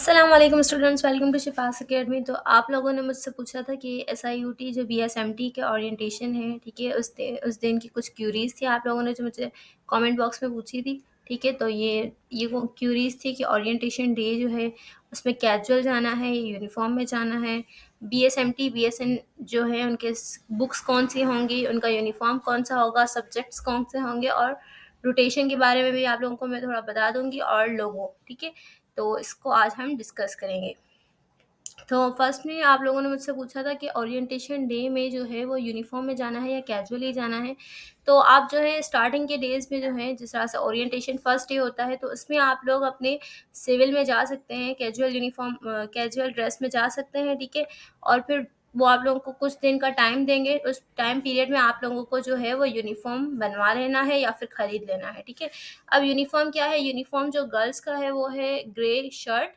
अस्सलाम वालेकुम students, welcome to शिफास academy. तो आप लोगों ने मुझसे पूछा था कि एसआईयूटी जो बीएसएमटी के ओरिएंटेशन है, ठीक है, उस दिन की कुछ क्यूरीज थी आप लोगों ने जो मुझे कमेंट बॉक्स में पूछी थी। ठीक है, तो ये वो क्यूरीज थी कि ओरिएंटेशन डे जो है उसमें कैजुअल जाना है या यूनिफॉर्म में जाना है। बीएसएमटी बीएसएन जो है उनके बुक्स कौन सी होंगी, उनका यूनिफॉर्म कौन सा होगा, सब्जेक्ट्स कौन से होंगे, और रोटेशन के बारे में भी आप लोगों को मैं थोड़ा बता दूंगी, और लोगो। ठीक है, तो इसको आज हम डिस्कस करेंगे। तो फर्स्ट में आप लोगों ने मुझसे पूछा था कि ओरिएंटेशन डे में जो है वो यूनिफॉर्म में जाना है या कैजुअली जाना है। तो आप जो है स्टार्टिंग के डेज में जो है जिस तरह से ओरिएंटेशन फर्स्ट डे होता है, तो उसमें आप लोग अपने सिविल में जा सकते हैं, कैजुअल यूनिफॉर्म कैजुअल ड्रेस में जा सकते हैं। ठीक है, और फिर वो आप लोगों को कुछ दिन का टाइम देंगे, उस टाइम पीरियड में आप लोगों को जो है वो यूनिफॉर्म बनवा लेना है या फिर ख़रीद लेना है। ठीक है, अब यूनिफॉर्म क्या है? यूनिफॉर्म जो गर्ल्स का है वो है ग्रे शर्ट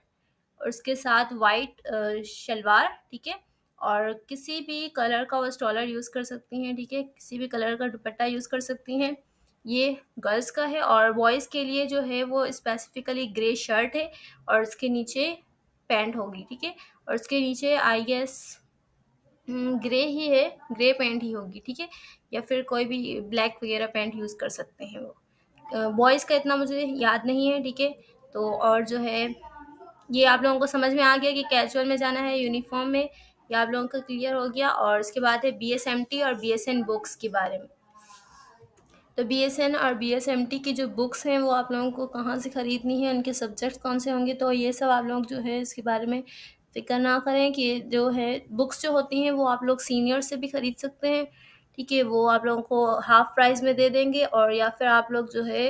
और उसके साथ वाइट शलवार। ठीक है, और किसी भी कलर का वो स्टॉलर यूज़ कर सकती हैं। ठीक है, किसी भी कलर का दुपट्टा यूज़ कर सकती हैं। ये गर्ल्स का है। और बॉयज़ के लिए जो है वो स्पेसिफिकली ग्रे शर्ट है और उसके नीचे पैंट होगी। ठीक है, और उसके नीचे आई गेस ग्रे ही है, ग्रे पैंट ही होगी। ठीक है, या फिर कोई भी ब्लैक वगैरह पैंट यूज़ कर सकते हैं वो। बॉयज़ का इतना मुझे याद नहीं है। ठीक है, तो और जो है ये आप लोगों को समझ में आ गया कि कैजुअल में जाना है यूनिफॉर्म में, ये आप लोगों का क्लियर हो गया। और उसके बाद है बीएसएमटी और बीएसएन बुक्स के बारे में। तो बीएसएन और बीएसएमटी की जो बुक्स हैं वो आप लोगों को कहाँ से ख़रीदनी है, उनके सब्जेक्ट्स कौन से होंगे, तो ये सब आप लोग जो है इसके बारे में फ़िक्र ना करें कि जो है बुक्स जो होती हैं वो आप लोग सीनियर से भी ख़रीद सकते हैं। ठीक है, वो आप लोगों को हाफ़ प्राइस में दे देंगे, और या फिर आप लोग जो है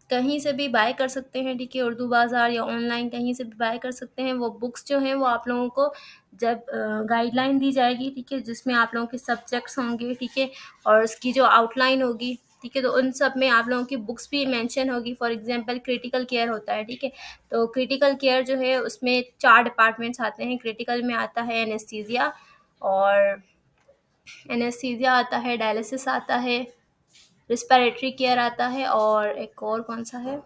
कहीं से भी बाय कर सकते हैं। ठीक है, उर्दू बाज़ार या ऑनलाइन कहीं से भी बाय कर सकते हैं। वो बुक्स जो हैं वो आप लोगों को जब गाइडलाइन दी जाएगी, ठीक है, जिसमें आप लोगों के सब्जेक्ट्स होंगे, ठीक है, और उसकी जो आउटलाइन होगी, ठीक है, तो उन सब में आप लोगों की बुक्स भी मेंशन होगी। फॉर एग्जांपल क्रिटिकल केयर होता है। ठीक है, तो क्रिटिकल केयर जो है उसमें 4 डिपार्टमेंट्स आते हैं। क्रिटिकल में आता है एनेस्थीसिया, और एनेस्थीसिया आता है, डायलिसिस आता है, रिस्पिरेटरी केयर आता है, और एक और कौन-सा है?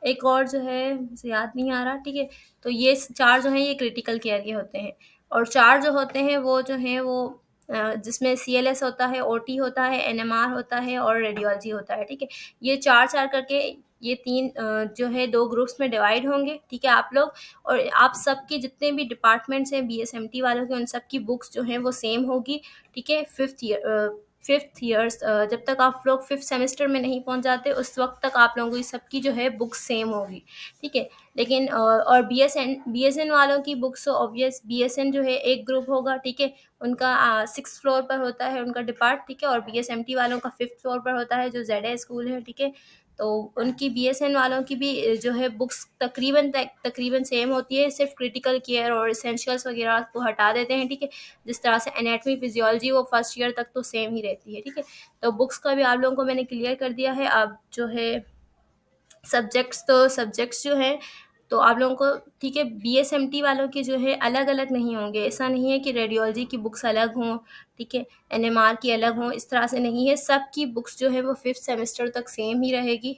एक और जो है मुझे याद नहीं आ रहा। ठीक है, तो ये 4 जो हैं ये क्रिटिकल केयर के होते हैं। और 4 जो होते हैं वो जो हैं वो जिसमें सीएलएस होता है, ओटी होता है, एनएमआर होता है और रेडियोलॉजी होता है। ठीक है, ये 4-4 करके ये 3 जो है 2 ग्रुप्स में डिवाइड होंगे। ठीक है, आप लोग और आप सबके जितने भी डिपार्टमेंट्स हैं बीएसएमटी वालों के, उन सब की बुक्स जो हैं वो सेम होगी। ठीक है, 5th ईयर्स जब तक आप लोग 5th सेमेस्टर में नहीं पहुंच जाते उस वक्त तक आप लोगों की सबकी जो है बुक्स सेम होगी। ठीक है, लेकिन और बीएसएन वालों की बुक्स ऑब्वियस, बीएसएन जो है एक ग्रुप होगा। ठीक है, उनका 6th फ्लोर पर होता है उनका डिपार्ट। ठीक है, और बीएसएमटी वालों का 5th फ्लोर पर होता है जो जेड स्कूल है। ठीक है, तो उनकी बीएसएन वालों की भी जो है बुक्स तकरीबन सेम होती है, सिर्फ क्रिटिकल केयर और एसेंशियल्स वगैरह को हटा देते हैं। ठीक है, जिस तरह से एनाटॉमी फिजियोलॉजी वो फर्स्ट ईयर तक तो सेम ही रहती है। ठीक है, तो बुक्स का भी आप लोगों को मैंने क्लियर कर दिया है। अब जो है सब्जेक्ट्स जो हैं तो आप लोगों को, ठीक है, बीएसएमटी वालों के जो है अलग अलग नहीं होंगे। ऐसा नहीं है कि रेडियोलॉजी की बुक्स अलग हों, ठीक है, एनएमआर की अलग हों, इस तरह से नहीं है। सबकी बुक्स जो है वो 5th सेमेस्टर तक सेम ही रहेगी।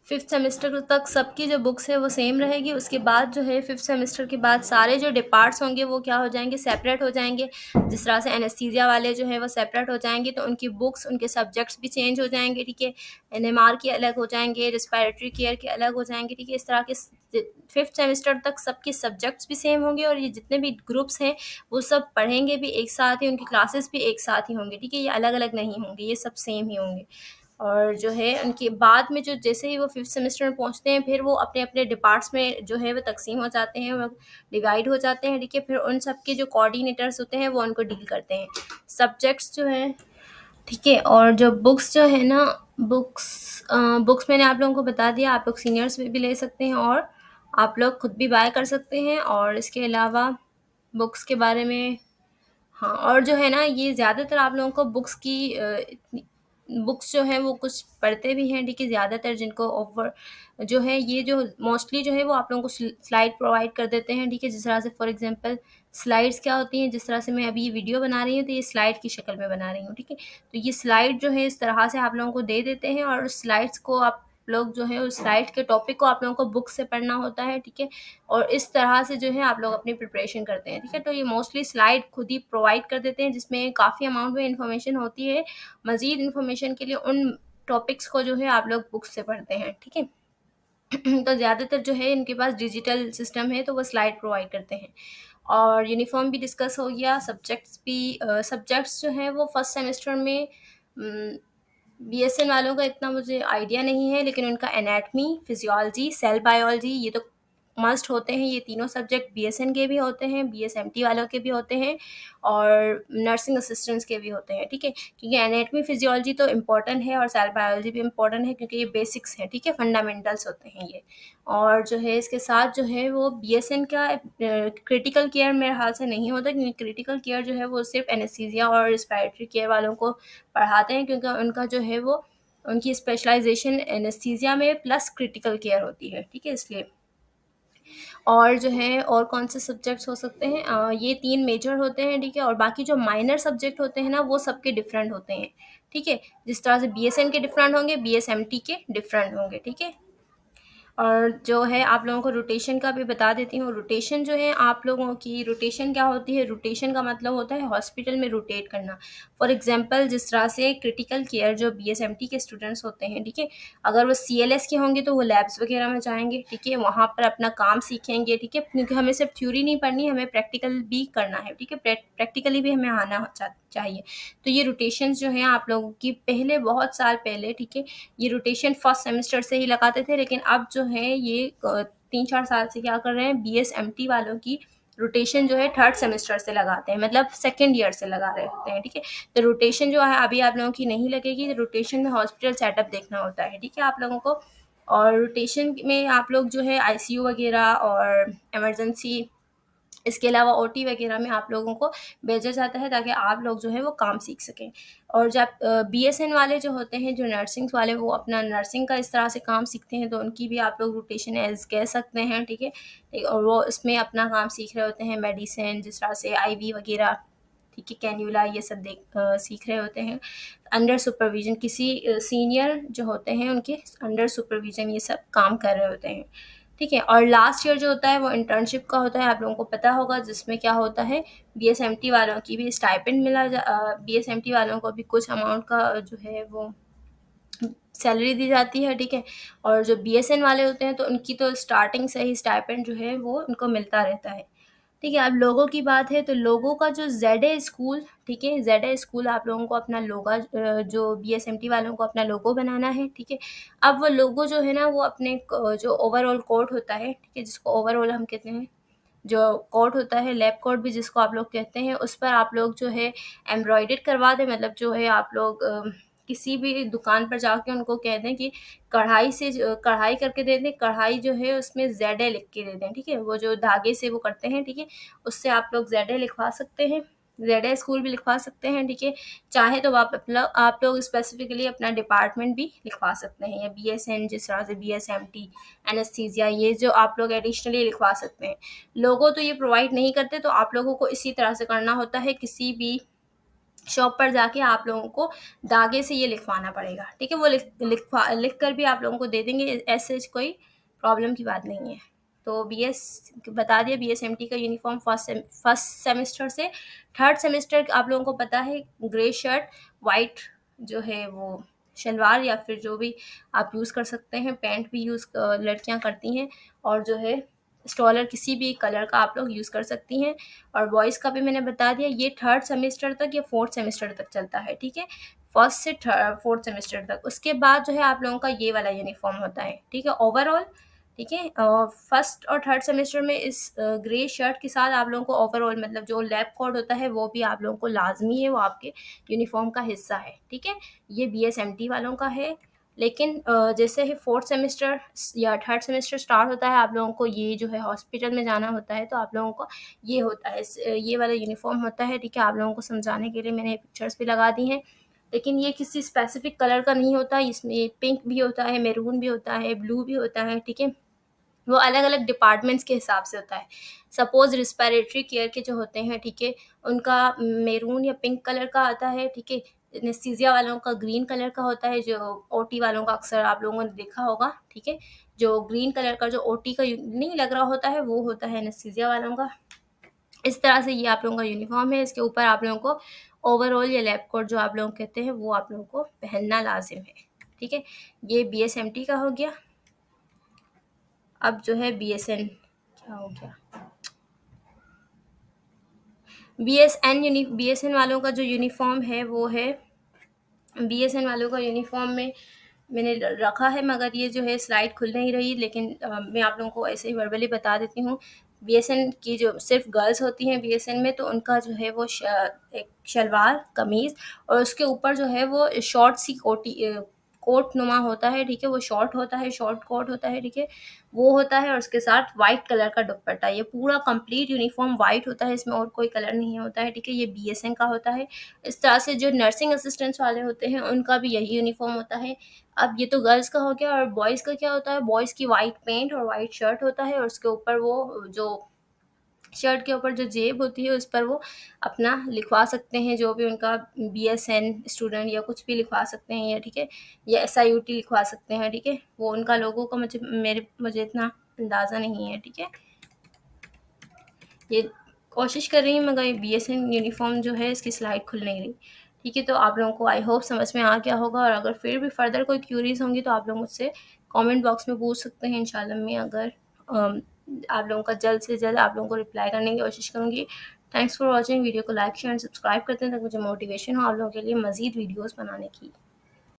5th सेमेस्टर तक सबकी जो बुक्स है वो सेम रहेगी। उसके बाद जो है 5th सेमेस्टर के बाद सारे जो डिपार्ट्स होंगे वो क्या हो जाएंगे, सेपरेट हो जाएंगे। जिस तरह से एनेस्थीसिया वाले जो है वो सेपरेट हो जाएंगे, तो उनकी बुक्स, उनके सब्जेक्ट्स भी चेंज हो जाएंगे। ठीक है, एनएमआर के अलग हो जाएंगे, रिस्पिरेटरी केयर के अलग हो जाएंगे। ठीक है, इस तरह के 5th सेमेस्टर तक सबके सब्जेक्ट्स भी सेम होंगे, और ये जितने भी ग्रुप्स हैं वो सब पढ़ेंगे भी एक साथ ही, उनकी क्लासेस भी एक साथ ही होंगी। ठीक है, ये अलग अलग नहीं होंगे, ये सब सेम ही होंगे। और जो है उनके बाद में जो जैसे ही वो 5th सेमेस्टर में पहुंचते हैं फिर वो अपने अपने डिपार्ट्स में जो है वो तकसीम हो जाते हैं, वो डिवाइड हो जाते हैं। ठीक है, फिर उन सब के जो कोऑर्डिनेटर्स होते हैं वो उनको डील करते हैं, सब्जेक्ट्स जो हैं। ठीक है, और जो बुक्स जो है ना, बुक्स मैंने आप लोगों को बता दिया, आप लोग सीनियर्स भी ले सकते हैं और आप लोग खुद भी बाय कर सकते हैं। और इसके अलावा बुक्स के बारे में, हाँ, और जो है ना ये ज़्यादातर आप लोगों को बुक्स जो हैं वो कुछ पढ़ते भी हैं। ठीक है, ज़्यादातर जिनको ऑफर जो है ये जो मोस्टली जो है वो आप लोगों को स्लाइड प्रोवाइड कर देते हैं। ठीक है, जिस तरह से फॉर एग्जांपल स्लाइड्स क्या होती हैं, जिस तरह से मैं अभी ये वीडियो बना रही हूँ तो ये स्लाइड की शक्ल में बना रही हूँ। ठीक है, तो ये स्लाइड जो है इस तरह से आप लोगों को दे देते हैं, और उस स्लाइड्स को आप लोग जो है उस स्लाइड के टॉपिक को आप लोगों को बुक से पढ़ना होता है, ठीक है? और इस तरह से जो है आप लोग अपनी प्रिपरेशन करते हैं, ठीक है? तो ये मोस्टली स्लाइड खुद ही प्रोवाइड कर देते हैं, जिसमें काफ़ी अमाउंट में इन्फॉर्मेशन होती है। मज़ीद इन्फॉर्मेशन के लिए उन टॉपिक्स को जो है आप लोग बुक से पढ़ते हैं, ठीक है? तो ज़्यादातर जो है इनके पास डिजिटल सिस्टम है, तो वो स्लाइड प्रोवाइड करते हैं। और यूनिफ़ॉर्म भी डिस्कस हो गया, सब्जेक्ट्स भी सब्जेक्ट्स जो हैं वो फर्स्ट सेमेस्टर में बीएसएन वालों का इतना मुझे आइडिया नहीं है, लेकिन उनका एनाटमी, फिज़ियोलॉजी, सेल बायोलॉजी ये तो मस्ट होते हैं। ये तीनों सब्जेक्ट बीएसएन के भी होते हैं, बीएसएमटी वालों के भी होते हैं और नर्सिंग असिस्टेंट्स के भी होते हैं, ठीक है? क्योंकि एनाटमी, फिज़ियोलॉजी तो इम्पोर्टेंट है और सेल बायोलॉजी भी इम्पोर्टेंट है, क्योंकि ये बेसिक्स हैं, ठीक है? फंडामेंटल्स होते हैं ये। और जो है इसके साथ जो है वो बीएसएन का क्रिटिकल केयर मेरे ख़्याल से नहीं होता, क्योंकि क्रिटिकल केयर जो है वो सिर्फ़ एनेस्थीसिया और रिस्पिरेटरी केयर वालों को पढ़ाते हैं, क्योंकि उनका जो है वो उनकी स्पेशलाइज़ेशन एनेस्थीसिया में प्लस क्रिटिकल केयर होती है, ठीक है? इसलिए। और जो है और कौन से सब्जेक्ट्स हो सकते हैं, ये 3 मेजर होते हैं, ठीक है? और बाकी जो माइनर सब्जेक्ट होते हैं ना, वो सबके डिफरेंट होते हैं, ठीक है? जिस तरह से बीएसएन के डिफरेंट होंगे, बीएसएमटी के डिफरेंट होंगे, ठीक है? और जो है आप लोगों को रोटेशन का भी बता देती हूँ। रोटेशन जो है आप लोगों की रोटेशन क्या होती है, रोटेशन का मतलब होता है हॉस्पिटल में रोटेट करना। फॉर एग्जांपल जिस तरह से क्रिटिकल केयर जो बीएसएमटी के स्टूडेंट्स होते हैं, ठीक है? अगर वो सीएलएस के होंगे तो वो लैब्स वगैरह में जाएँगे, ठीक है? वहाँ पर अपना काम सीखेंगे, ठीक है? क्योंकि हमें सिर्फ थ्योरी नहीं पढ़नी, हमें प्रैक्टिकल भी करना है, ठीक है? प्रैक्टिकली भी हमें आना चाहिए। तो ये रोटेशंस जो हैं आप लोगों की पहले बहुत साल पहले, ठीक है? ये रोटेशन फर्स्ट सेमेस्टर से ही लगाते थे, लेकिन अब जो है ये 3-4 साल से क्या कर रहे हैं, बीएसएमटी वालों की रोटेशन जो है थर्ड सेमेस्टर से लगाते हैं, मतलब सेकंड ईयर से लगा रहे होते हैं, ठीक है? तो रोटेशन जो है अभी आप लोगों की नहीं लगेगी, रोटेशन में हॉस्पिटल सेटअप देखना होता है, ठीक है आप लोगों को? और रोटेशन में आप लोग जो है आईसीयू वगैरह और इमरजेंसी, इसके अलावा ओटी वगैरह में आप लोगों को भेजा जाता है, ताकि आप लोग जो है वो काम सीख सकें। और जब बीएसएन वाले जो होते हैं, जो नर्सिंग वाले, वो अपना नर्सिंग का इस तरह से काम सीखते हैं, तो उनकी भी आप लोग रोटेशन एज़ कह सकते हैं, ठीक है? और वो इसमें अपना काम सीख रहे होते हैं, मेडिसिन जिस तरह से आईवी वगैरह, ठीक है, कैन्युला, ये सब सीख रहे होते हैं अंडर सुपरविज़न। किसी सीनियर जो होते हैं उनके अंडर सुपरविज़न ये सब काम कर रहे होते हैं, ठीक है? और लास्ट ईयर जो होता है वो इंटर्नशिप का होता है, आप लोगों को पता होगा, जिसमें क्या होता है, बीएसएमटी वालों की भी स्टाइपेंड बीएसएमटी वालों को भी कुछ अमाउंट का जो है वो सैलरी दी जाती है, ठीक है? और जो बीएसएन वाले होते हैं तो उनकी तो स्टार्टिंग से ही स्टाइपेंड जो है वो उनको मिलता रहता है, ठीक है? अब लोगों की बात है, तो लोगों का जो ज़ेडए स्कूल, ठीक है? ज़ेडए स्कूल आप लोगों को अपना जो बीएसएमटी वालों को अपना लोगो बनाना है, ठीक है? अब वो लोगो जो है ना, वो अपने जो ओवरऑल कोट होता है, ठीक है? जिसको ओवरऑल हम कहते हैं, जो कोट होता है, लैब कोट भी जिसको आप लोग कहते हैं, उस पर आप लोग जो है एम्ब्रॉयडर्ड करवा दें, मतलब जो है आप लोग किसी भी दुकान पर जाके उनको कह दें कि कढ़ाई करके दे दें, कढ़ाई जो है उसमें ज़ेडए लिख के दे दें, ठीक है? वो जो धागे से वो करते हैं, ठीक है? उससे आप लोग ज़ेडए लिखवा सकते हैं, ज़ेडए स्कूल भी लिखवा सकते हैं, ठीक है? चाहे तो आप लोग स्पेसिफिकली अपना डिपार्टमेंट भी लिखवा सकते हैं, या बीएसएन जिस तरह से बीएसएमटी, एनेस्थीसिया, ये जो आप लोग एडिशनली लिखवा सकते हैं। लोगो तो ये प्रोवाइड नहीं करते, तो आप लोगों को इसी तरह से करना होता है, किसी भी शॉप पर जाके आप लोगों को धागे से ये लिखवाना पड़ेगा, ठीक है? वो लिख कर भी आप लोगों को दे देंगे, ऐसे कोई प्रॉब्लम की बात नहीं है। तो बीएस बता दिया, बीएसएमटी का यूनिफ़ॉर्म फर्स्ट सेमेस्टर से थर्ड सेमेस्टर आप लोगों को पता है, ग्रे शर्ट, वाइट जो है वो शलवार, या फिर जो भी आप यूज़ कर सकते हैं, पैंट भी लड़कियाँ करती हैं, और जो है स्टॉलर किसी भी कलर का आप लोग यूज़ कर सकती हैं। और बॉयज़ का भी मैंने बता दिया, ये थर्ड सेमेस्टर तक या फोर्थ सेमेस्टर तक चलता है, ठीक है? फर्स्ट से फोर्थ सेमेस्टर तक। उसके बाद जो है आप लोगों का ये वाला यूनिफ़ॉर्म होता है, ठीक है? ओवरऑल, ठीक है? फर्स्ट और थर्ड सेमेस्टर में इस ग्रे शर्ट के साथ आप लोगों को ओवरऑल, मतलब जो लैब कोड होता है वो भी आप लोगों को लाज़मी है, वो आपके यूनिफ़ॉर्म का हिस्सा है, ठीक है? ये बीएसएमटी वालों का है। लेकिन जैसे ही फोर्थ सेमेस्टर या थर्ड सेमेस्टर स्टार्ट होता है, आप लोगों को ये जो है हॉस्पिटल में जाना होता है, तो आप लोगों को ये होता है, ये वाला यूनिफ़ॉर्म होता है, ठीक है? आप लोगों को समझाने के लिए मैंने पिक्चर्स भी लगा दी हैं। लेकिन ये किसी स्पेसिफ़िक कलर का नहीं होता, इसमें पिंक भी होता है, मैरून भी होता है, ब्लू भी होता है, ठीक है? वो अलग-अलग डिपार्टमेंट्स के हिसाब से होता है। सपोज़ रिस्पिरेटरी केयर के जो होते हैं, ठीक है? उनका मैरून या पिंक कलर का आता है, ठीक है? एनेस्थीसिया वालों का ग्रीन कलर का होता है, जो ओटी वालों का अक्सर आप लोगों ने देखा होगा, ठीक है। जो ग्रीन कलर का जो ओटी का नहीं लग रहा होता है, वो होता है एनेस्थीसिया वालों का। इस तरह से ये आप लोगों का यूनिफ़ॉर्म है। इसके ऊपर आप लोगों को ओवरऑल या लैब कोट जो आप लोग कहते हैं, वो आप लोगों को पहनना लाज़िम है, ठीक है। ये बीएसएमटी का हो गया। अब जो है बीएसएन, क्या हो गया? बीएसएन वालों का जो यूनिफ़ॉर्म है वो है, बीएसएन वालों का यूनिफ़ॉर्म में मैंने रखा है, मगर ये जो है स्लाइड खुल नहीं रही, लेकिन मैं आप लोगों को ऐसे ही वर्बली बता देती हूँ। बीएसएन की जो सिर्फ गर्ल्स होती हैं बीएसएन में, तो उनका जो है वो एक शलवार कमीज़ और उसके ऊपर जो है वो शॉर्ट सी कोट नुमा होता है, ठीक है। वो शॉर्ट होता है, शॉर्ट कोट होता है, ठीक है। वो होता है और उसके साथ वाइट कलर का दुपट्टा। ये पूरा कंप्लीट यूनिफ़ॉर्म वाइट होता है, इसमें और कोई कलर नहीं होता है, ठीक है। ये बीएसएन का होता है। इस तरह से जो नर्सिंग असिस्टेंट्स वाले होते हैं, उनका भी यही यूनिफ़ॉर्म होता है। अब ये तो गर्ल्स का हो गया, और बॉयज़ का क्या होता है? बॉयज़ की वाइट पैंट और वाइट शर्ट होता है, और उसके ऊपर वो जो शर्ट के ऊपर जो जेब होती है, उस पर वो अपना लिखवा सकते हैं, जो भी उनका बीएसएन स्टूडेंट या कुछ भी लिखवा सकते हैं, या ठीक है, या एसआईयूटी लिखवा सकते हैं, ठीक है। वो उनका लोगों का मुझे इतना अंदाज़ा नहीं है, ठीक है। ये कोशिश कर रही हूँ, मगर ये बीएसएन यूनिफ़ॉर्म जो है इसकी स्लाइड खुल नहीं रही, ठीक है। तो आप लोगों को आई होप समझ में आ गया होगा, और अगर फिर भी फर्दर कोई क्यूरीज़ होंगी तो आप लोग मुझसे कमेंट बॉक्स में पूछ सकते हैं। इंशाल्लाह मैं अगर आप लोगों का जल्द से जल्द आप लोगों को रिप्लाई करने की कोशिश करूँगी। Thanks for watching. वीडियो को लाइक शेयर एंड सब्सक्राइब करते हैं ताकि मुझे मोटिवेशन हो आप लोगों के लिए मज़ीद वीडियोज़ बनाने की।